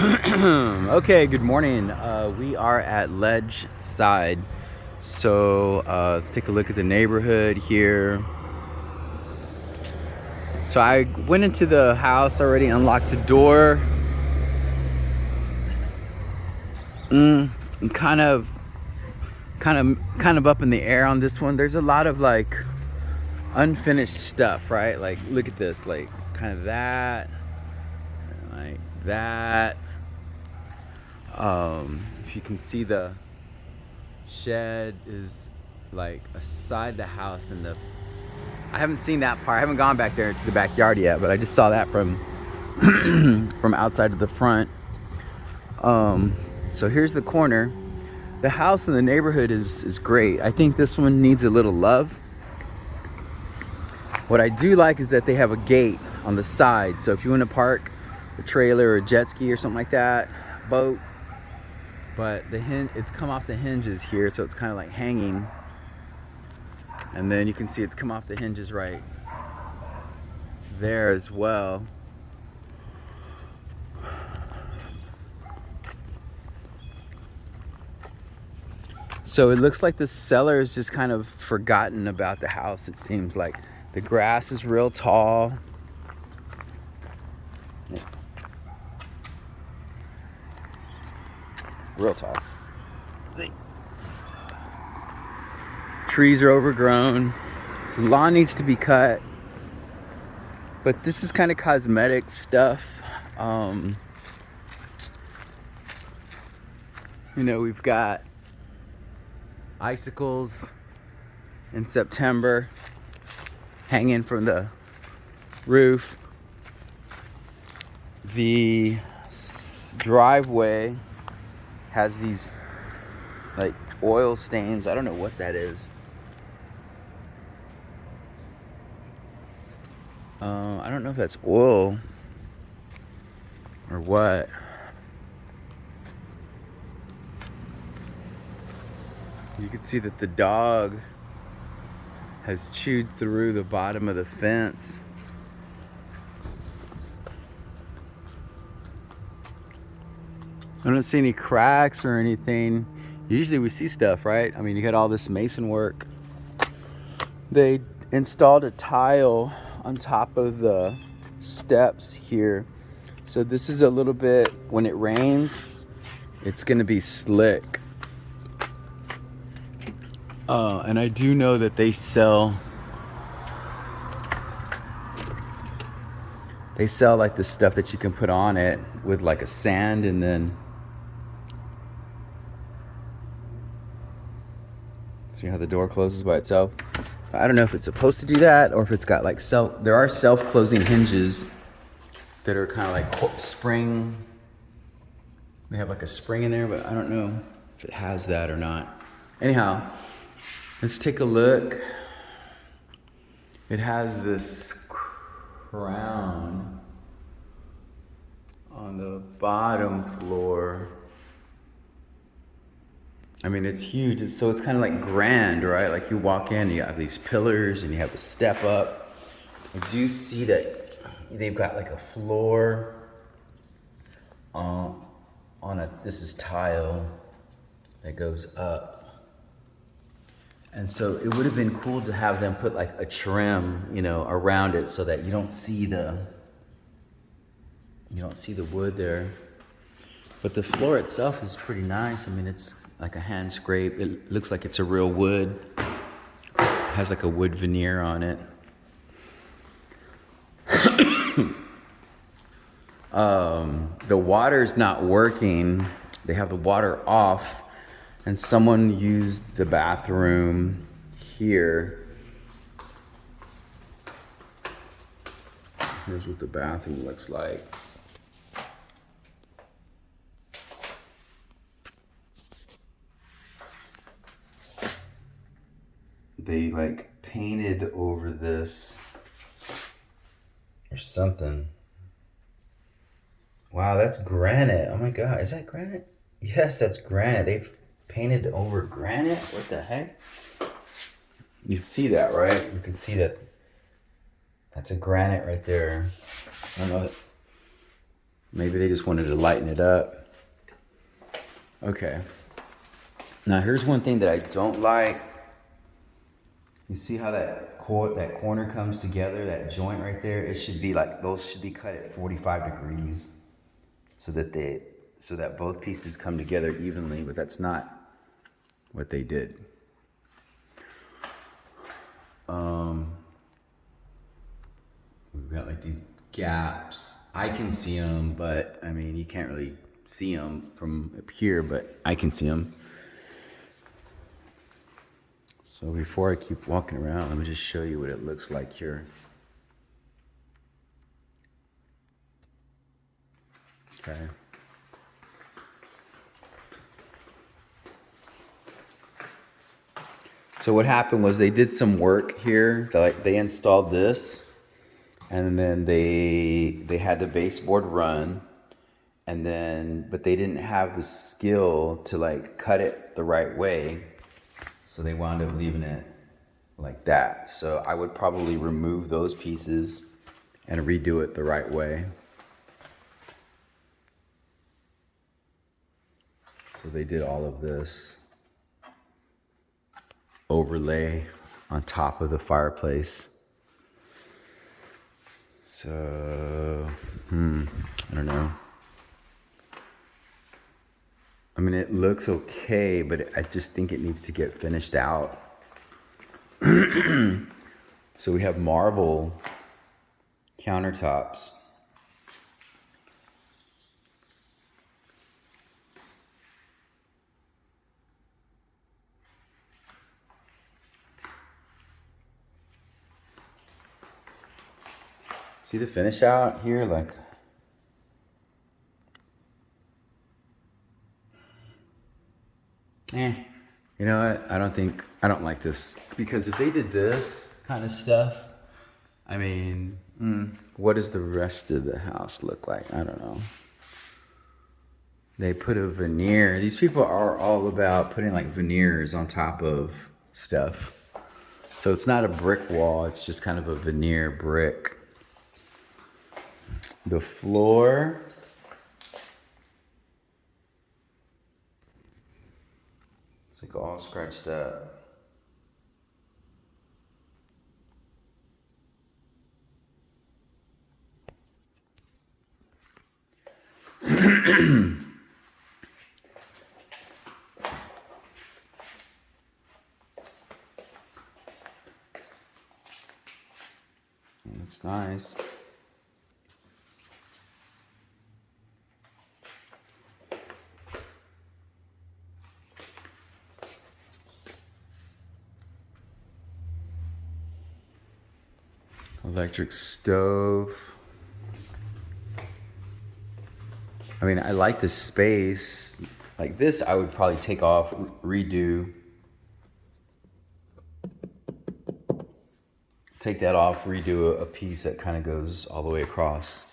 Okay, good morning. We are at Ledgeside. So let's take a look at the neighborhood here. So I went into the house already, unlocked the door. I'm kind of up in the air on this one. There's a lot of like unfinished stuff, right? Like look at this, like kind of that, like that. If you can see, the shed is like aside the house, and I haven't seen that part. I haven't gone back there to the backyard yet, but I just saw that from from outside of the front. So here's the corner. The house in the neighborhood is great. I think this one needs a little love. What I do like is that they have a gate on the side. So if you want to park a trailer or a jet ski or something like that, boat, but it's come off the hinges here, so it's kind of like hanging. And then you can see it's come off the hinges right there as well. So it looks like the seller is just kind of forgotten about the house. It seems like the grass is real tall. Real tall. Trees are overgrown. So the lawn needs to be cut. But this is kind of cosmetic stuff. We've got icicles in September hanging from the roof. The driveway has these like oil stains. I don't know what that is. I don't know if that's oil or what. You can see that the dog has chewed through the bottom of the fence. I don't see any cracks or anything. Usually we see stuff, right? I mean, you got all this mason work. They installed a tile on top of the steps here. So this is a little bit, when it rains, it's gonna be slick. And I do know that they sell like the stuff that you can put on it with like a sand, and then see how the door closes by itself. I don't know if it's supposed to do that or if it's got like there are self-closing hinges that are kind of like spring. They have like a spring in there, but I don't know if it has that or not. Anyhow, let's take a look. It has this crown on the bottom floor. I mean, it's huge. It's kind of like grand, right? Like you walk in, you have these pillars and you have a step up. I do see that they've got like a floor this is tile that goes up. And so it would have been cool to have them put like a trim, around it so that you don't see the wood there. But the floor itself is pretty nice. I mean, it's like a hand scrape. It looks like it's a real wood. It has like a wood veneer on it. The water's not working. They have the water off, and someone used the bathroom here. Here's what the bathroom looks like. They like painted over this or something. Wow, that's granite. Oh my God, is that granite? Yes, that's granite. They've painted over granite? What the heck? You see that, right? You can see that. That's a granite right there. I don't know. Maybe they just wanted to lighten it up. Okay. Now here's one thing that I don't like. You see how that corner comes together, that joint right there? It should be like, those should be cut at 45 degrees so that both pieces come together evenly, but that's not what they did. We've got like these gaps. I can see them, but I mean, you can't really see them from up here, but I can see them. So before I keep walking around, let me just show you what it looks like here. Okay. So what happened was they did some work here. They installed this, and then they had the baseboard run, but they didn't have the skill to like cut it the right way. So they wound up leaving it like that. So I would probably remove those pieces and redo it the right way. So they did all of this overlay on top of the fireplace. So, I don't know. I mean, it looks okay, but I just think it needs to get finished out. So we have marble countertops. See the finish out here? Like, you know what? I don't like this. Because if they did this kind of stuff, I mean, what does the rest of the house look like? I don't know. They put a veneer. These people are all about putting like veneers on top of stuff. So it's not a brick wall, it's just kind of a veneer brick. The floor, it's like all scratched up. Looks nice. Electric stove. I mean, I like the space. Like this, I would probably take off, redo. Take that off, redo a piece that kind of goes all the way across.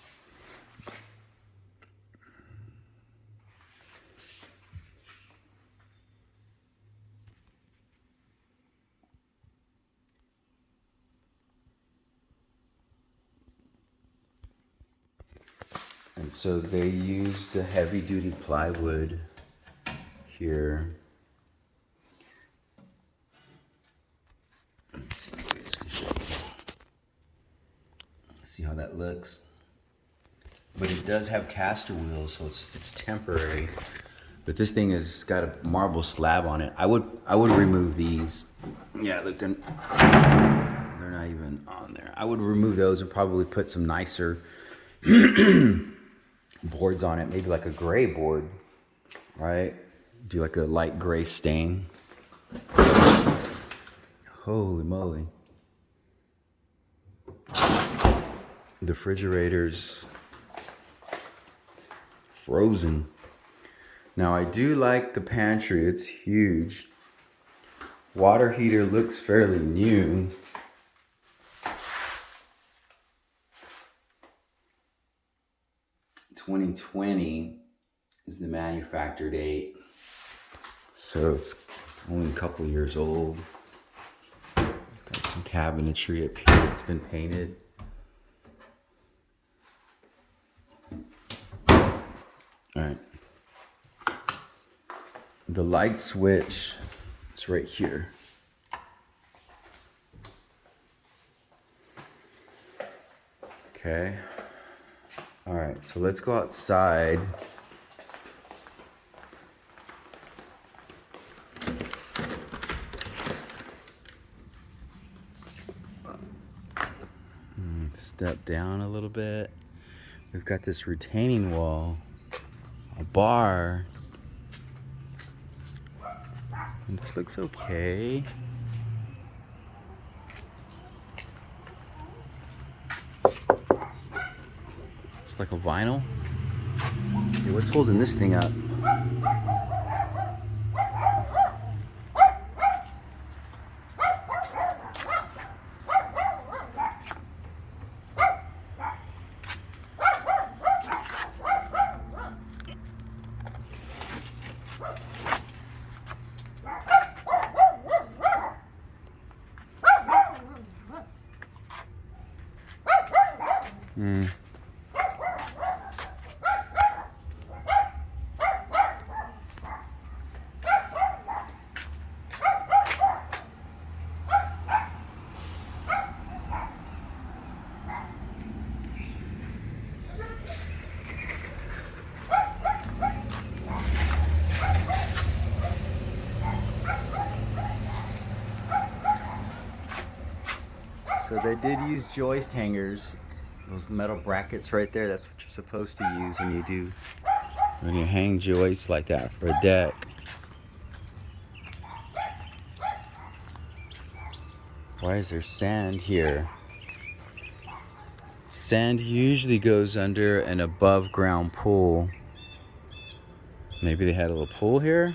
And so they used a heavy duty plywood here. Let's see, see how that looks. But it does have caster wheels, so it's temporary. But this thing has got a marble slab on it. I would remove these. Yeah, look, they're not even on there. I would remove those and probably put some nicer boards on it, maybe like a gray board, right? Do like a light gray stain. Holy moly. The refrigerator's frozen. Now I do like the pantry, it's huge. Water heater looks fairly new. $2020 is the manufacture date. So it's only a couple years old. Got some cabinetry up here, it's been painted. All right. The light switch is right here. Okay. All right, so let's go outside. Step down a little bit. We've got this retaining wall, a bar. And this looks okay. It's like a vinyl. Hey, what's holding this thing up? So they did use joist hangers. Those metal brackets right there, that's what you're supposed to use when you hang joists like that for a deck. Why is there sand here? Sand usually goes under an above ground pool. Maybe they had a little pool here?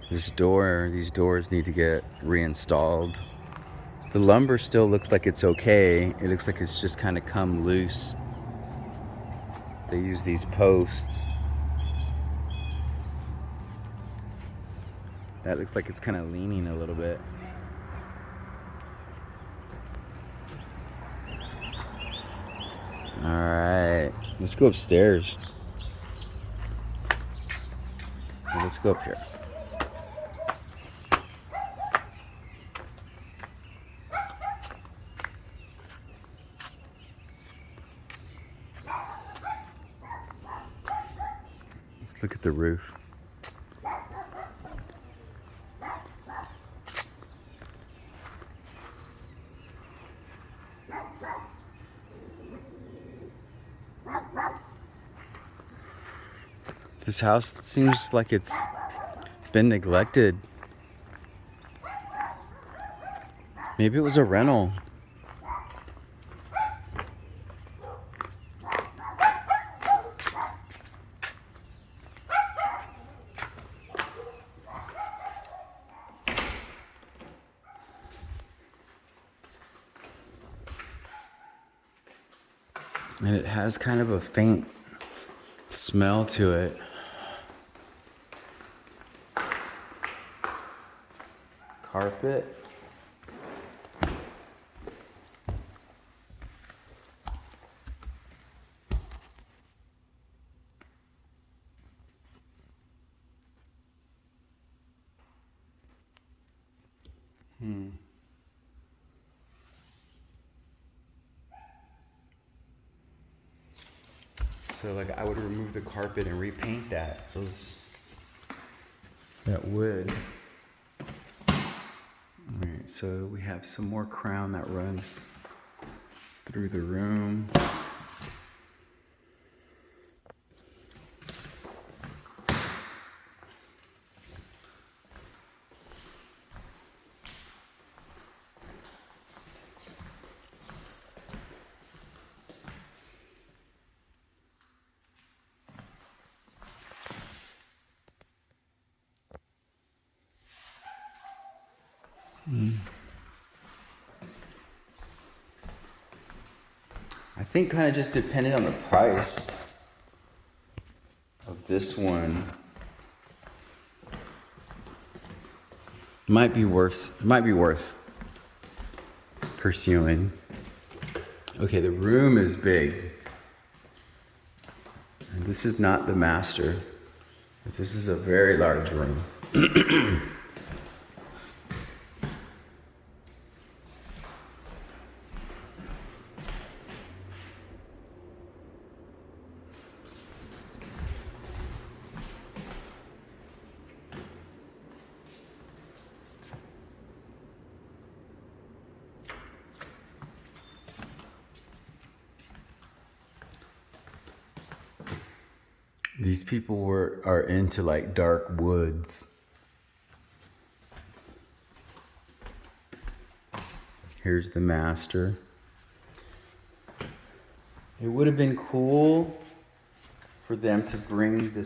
These doors need to get reinstalled. The lumber still looks like it's okay. It looks like it's just kind of come loose. They use these posts. That looks like it's kind of leaning a little bit. All right, let's go upstairs. Let's go up here. Let's look at the roof. This house seems like it's been neglected. Maybe it was a rental. And it has kind of a faint smell to it. Carpet. So like I would remove the carpet and repaint that wood. Alright, so we have some more crown that runs through the room. I think kind of just depended on the price of this one. It might be worth pursuing. Okay, the room is big. And this is not the master, but this is a very large room. These people are into like dark woods. Here's the master. It would have been cool for them to bring the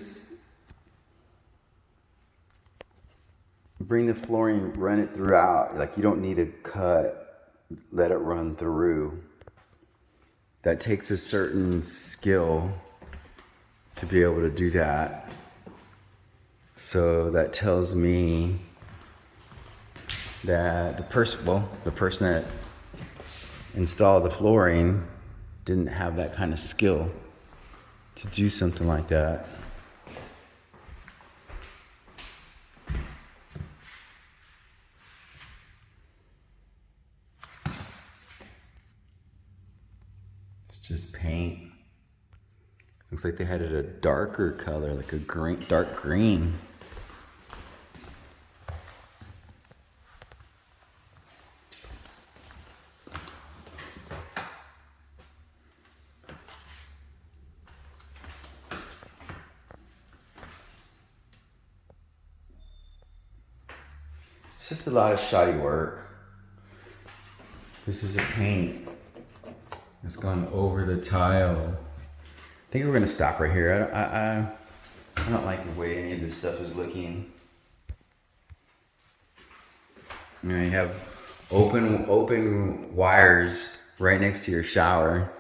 flooring, run it throughout. Like you don't need to cut, let it run through. That takes a certain skill to be able to do that. So that tells me that the person that installed the flooring didn't have that kind of skill to do something like that. It's just paint. Looks like they had it a darker color, like a green, dark green. It's just a lot of shoddy work. This is a paint that's gone over the tile. I think we're gonna stop right here. I don't like the way any of this stuff is looking. You know, you have open wires right next to your shower.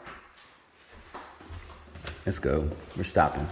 Let's go. We're stopping.